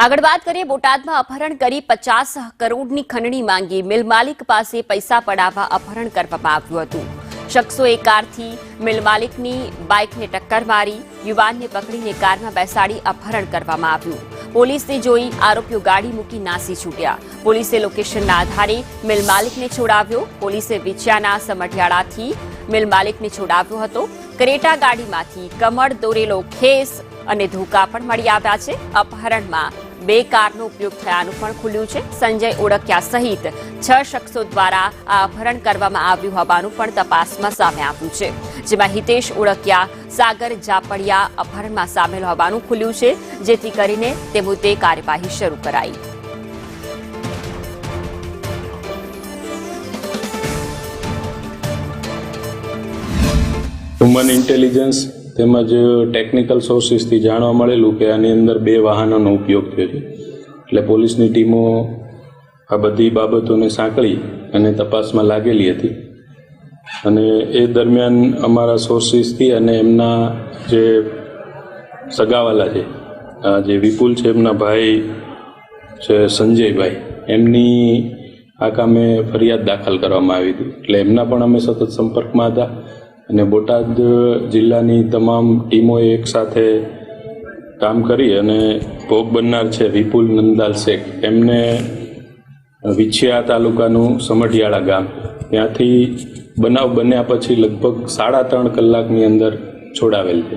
આગળ વાત કરીએ બોટાદમાં અપહરણ કરી 50 કરોડની ખંડણી માંગી મિલ માલિક પાસે પૈસા પડાવવા અપહરણ કરવામાં આવ્યું હતું। શખ્સોએ કારથી મિલ માલિકની બાઇકને ટક્કર મારી યુવાનને પકડીને કારમાં બેસાડી અપહરણ કરવામાં આવ્યું। પોલીસને જોઈ આરોપીઓ ગાડી મૂકી નાસી છૂટ્યા। પોલીસે લોકેશનના આધારે મિલ માલિકને છોડાવ્યો। પોલીસે વિછિયાના સમઢિયાળાથી મિલ માલિકને છોડાવ્યો હતો। ક્રેટા ગાડીમાંથી કમળ દોરેલો ખેસ અને ધોકા પણ મળી આવ્યા છે। અપહરણમાં 2 કારનો ઉપયોગ થયાનું પણ ખુલ્યું છે। સંજય ઓળકિયા સહિત 6 શખ્સો દ્વારા આ અપહરણ કરવામાં આવ્યું હોવાનું પણ તપાસમાં સામે આવ્યું છે, જેમાં હિતેશ ઓળકિયા, સાગર જાપડિયા અપહરણમાં સામેલ હોવાનું ખુલ્યું છે, જેથી કરીને તે મુદ્દે કાર્યવાહી શરૂ કરાઈ। હ્યુમન ઇન્ટેલિજન્સ તેમજ ટેકનિકલ સોર્સિસથી જાણવા મળેલું કે આની અંદર 2 વાહનોનો ઉપયોગ થયો છે, એટલે પોલીસની ટીમો આ બધી બાબતોને સાંકળી અને તપાસમાં લાગેલી હતી। અને એ દરમિયાન અમારા સોર્સિસથી અને એમના જે સગાવાલા છે, જે વિપુલ છે, એમના ભાઈ છે સંજયભાઈ, એમની આ કામે ફરિયાદ દાખલ કરવામાં આવી હતી, એટલે એમના પણ અમે સતત સંપર્કમાં હતા। અને બોટાદ જિલ્લાની તમામ ટીમોએ એકસાથે કામ કરી અને ભોગ બનનાર છે વિપુલ નંદાલ શેખ, એમને વિછિયા તાલુકાનું સમઢિયાળા ગામ, ત્યાંથી બનાવ બન્યા પછી લગભગ 3.5 કલાકની અંદર છોડાવેલ છે।